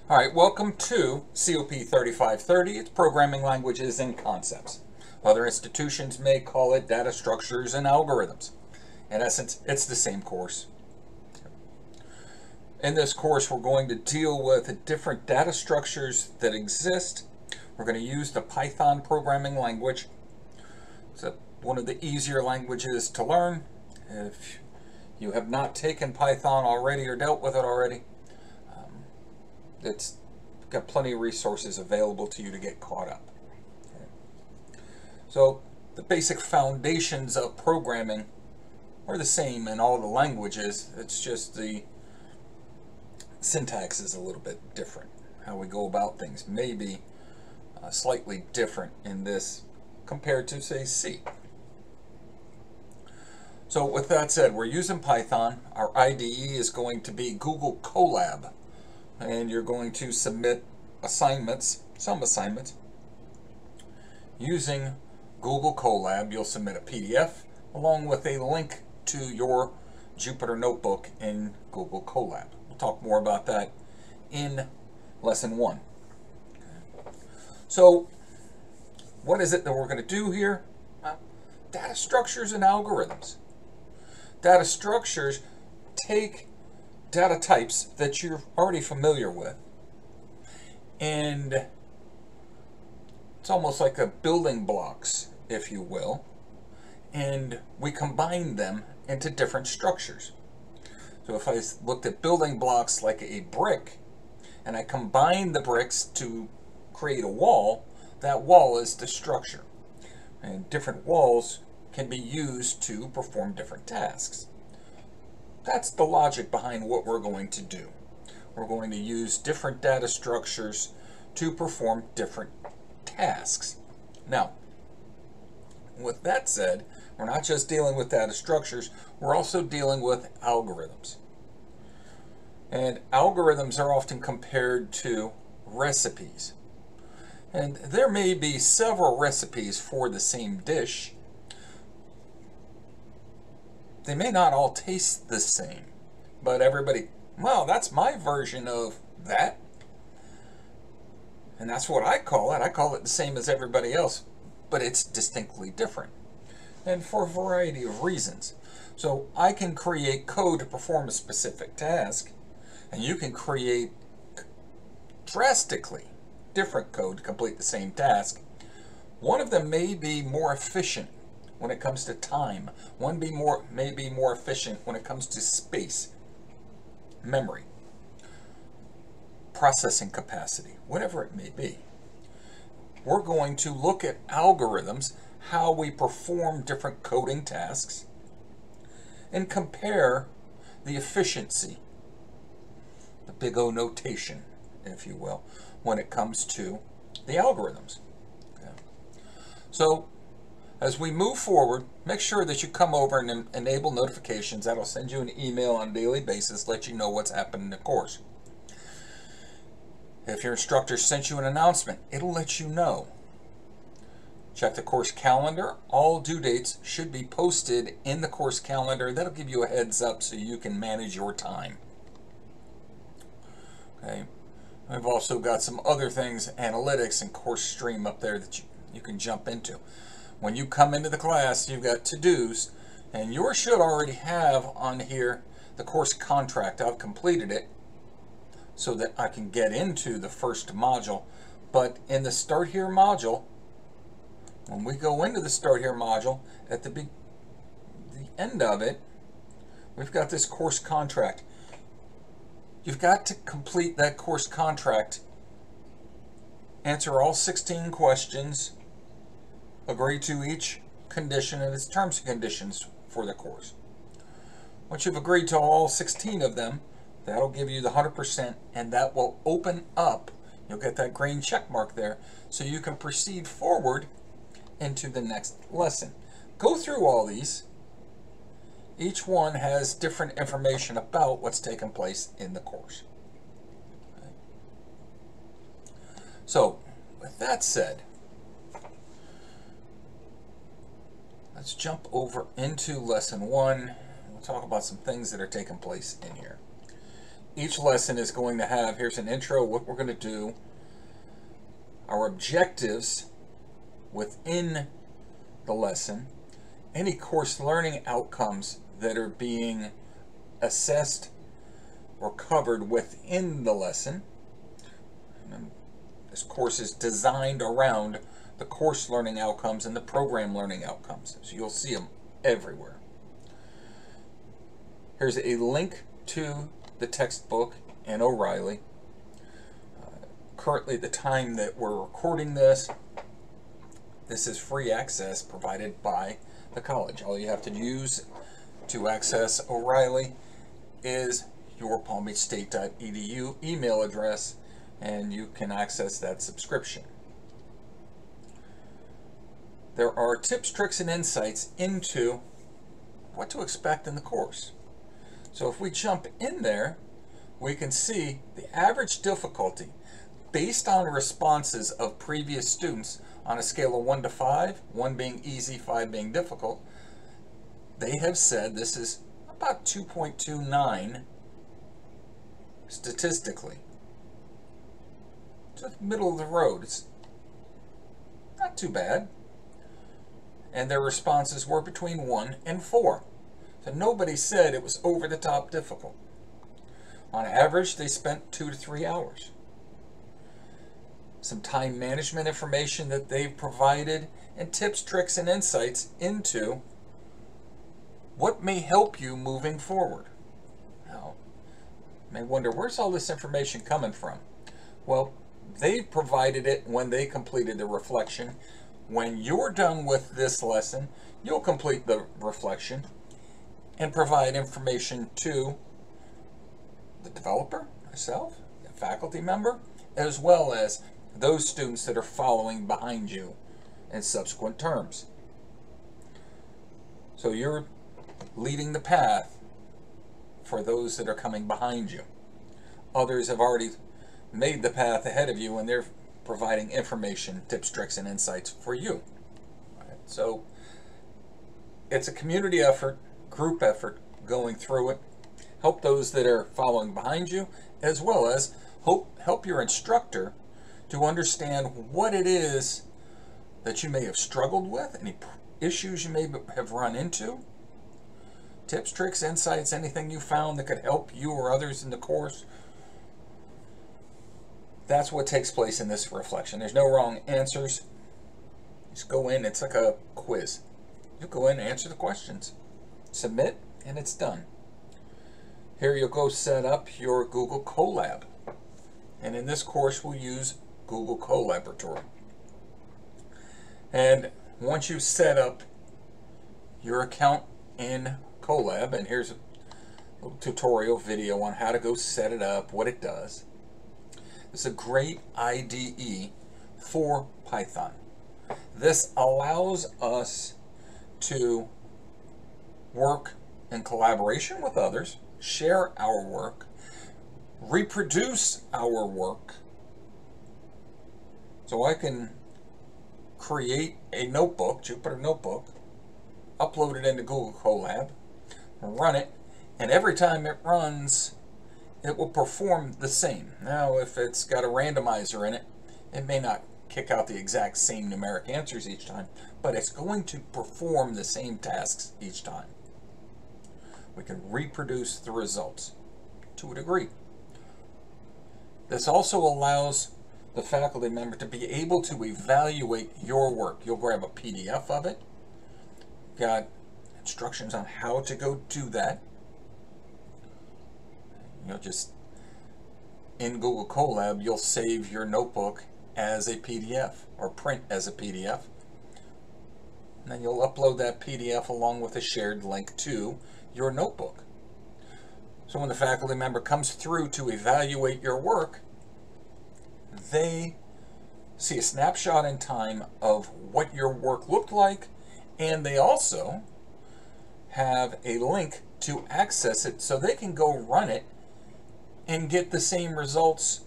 All right, welcome to COP3530. It's Programming Languages and Concepts. Other institutions may call it Data Structures and Algorithms. In essence, it's the same course. In this course, we're going to deal with different data structures that exist. We're going to use the Python programming language. It's one of the easier languages to learn. If you have not taken Python already or dealt with it already, it's got plenty of resources available to you to get caught up. So the basic foundations of programming are the same in all the languages. It's just the syntax is a little bit different. How we go about things may be slightly different in this compared to, say, C. So with that said, we're using Python. Our IDE is going to be Google Colab. And you're going to submit assignments, some assignments, using Google Colab. You'll submit a PDF along with a link to your Jupyter Notebook in Google Colab. We'll talk more about that in Lesson 1. So, what is it that we're going to do here? Data structures and algorithms. Data structures take data types that you're already familiar with, and it's almost like a building blocks, if you will, and we combine them into different structures. So if I looked at building blocks like a brick and I combine the bricks to create a wall, that wall is the structure, and different walls can be used to perform different tasks. That's the logic behind what we're going to do. We're going to use different data structures to perform different tasks. Now, with that said, we're not just dealing with data structures, we're also dealing with algorithms. And algorithms are often compared to recipes. And there may be several recipes for the same dish. They may not all taste the same, but everybody, well, that's my version of that. And that's what I call it. I call it the same as everybody else, but it's distinctly different. And for a variety of reasons. So I can create code to perform a specific task, and you can create drastically different code to complete the same task. One of them may be more efficient when it comes to time. One may be more efficient when it comes to space, memory, processing capacity, whatever it may be. We're going to look at algorithms, how we perform different coding tasks, and compare the efficiency, the big O notation, if you will, when it comes to the algorithms. Okay. So, as we move forward, make sure that you come over and enable notifications. That'll send you an email on a daily basis, let you know what's happened in the course. If your instructor sent you an announcement, it'll let you know. Check the course calendar. All due dates should be posted in the course calendar. That'll give you a heads up so you can manage your time. Okay. I've also got some other things, analytics and course stream up there that you can jump into. When you come into the class, you've got to-dos, and yours should already have on here the course contract. I've completed it so that I can get into the first module. But in the Start Here module, when we go into the Start Here module, at the end of it, we've got this course contract. You've got to complete that course contract, answer all 16 questions, agree to each condition and its terms and conditions for the course. Once you've agreed to all 16 of them, that'll give you the 100%, and that will open up, you'll get that green check mark there, so you can proceed forward into the next lesson. Go through all these. Each one has different information about what's taken place in the course. Okay. So, with that said, let's jump over into Lesson 1. We'll talk about some things that are taking place in here. each lesson is going to have, here's an intro, what we're going to do, our objectives within the lesson, any course learning outcomes that are being assessed or covered within the lesson. And this course is designed around the course learning outcomes and the program learning outcomes, so you'll see them everywhere. Here's a link to the textbook in O'Reilly. Currently, the time that we're recording this is free access provided by the college. All you have to use to access O'Reilly is your palmbeachstate.edu email address, and you can access that subscription. There are tips, tricks, and insights into what to expect in the course. So if we jump in there, we can see the average difficulty based on responses of previous students on a scale of 1 to 5, 1 being easy, 5 being difficult. They have said this is about 2.29 statistically. It's the middle of the road. It's not too bad. And their responses were between 1 and 4. So nobody said it was over the top difficult. On average, they spent 2 to 3 hours. Some time management information that they've provided, and tips, tricks, and insights into what may help you moving forward. Now, you may wonder, where's all this information coming from? Well, they provided it when they completed the reflection. When you're done with this lesson, you'll complete the reflection and provide information to the developer, myself, a faculty member, as well as those students that are following behind you in subsequent terms. So you're leading the path for those that are coming behind you. Others have already made the path ahead of you, and they're providing information, tips, tricks, and insights for you. Right. So it's a community effort, group effort, going through it. Help those that are following behind you, as well as help your instructor to understand what it is that you may have struggled with, any issues you may have run into, tips, tricks, insights, anything you found that could help you or others in the course. That's what takes place in this reflection. There's no wrong answers. Just go in, it's like a quiz. You go in, answer the questions, submit, and it's done. Here you'll go set up your Google Colab. And in this course, we'll use Google Colaboratory. And once you set up your account in Colab, and here's a little tutorial video on how to go set it up, what it does. It's a great IDE for Python. This allows us to work in collaboration with others, share our work, reproduce our work. So I can create a notebook, Jupyter Notebook, upload it into Google Colab, run it, and every time it runs, it will perform the same. Now, if it's got a randomizer in it, it may not kick out the exact same numeric answers each time, but it's going to perform the same tasks each time. We can reproduce the results to a degree. This also allows the faculty member to be able to evaluate your work. You'll grab a PDF of it. Got instructions on how to go do that. Just in Google Colab, you'll save your notebook as a PDF or print as a PDF. And then you'll upload that PDF along with a shared link to your notebook. So when the faculty member comes through to evaluate your work, they see a snapshot in time of what your work looked like, and they also have a link to access it so they can go run it and get the same results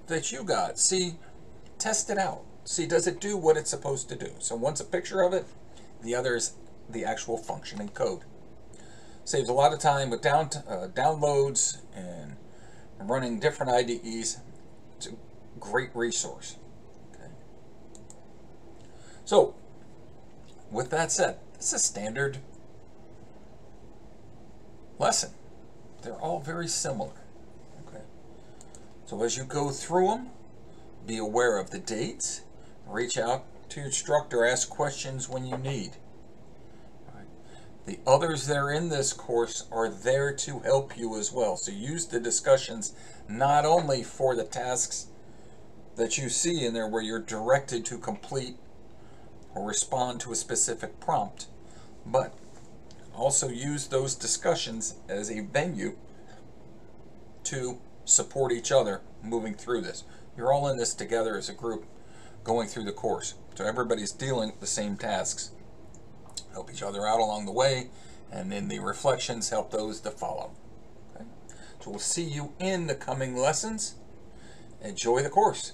that you got. See, test it out. See, does it do what it's supposed to do? So one's a picture of it, the other is the actual functioning code. Saves a lot of time with downloads and running different IDEs. It's a great resource. Okay. So, with that said, this is a standard lesson. They're all very similar. Okay. So as you go through them, be aware of the dates. Reach out to your instructor, ask questions when you need. Right. The others that are in this course are there to help you as well. So use the discussions not only for the tasks that you see in there where you're directed to complete or respond to a specific prompt, but also use those discussions as a venue to support each other moving through this. You're all in this together as a group going through the course. So everybody's dealing with the same tasks. Help each other out along the way, and in the reflections, help those to follow. Okay? So we'll see you in the coming lessons. Enjoy the course.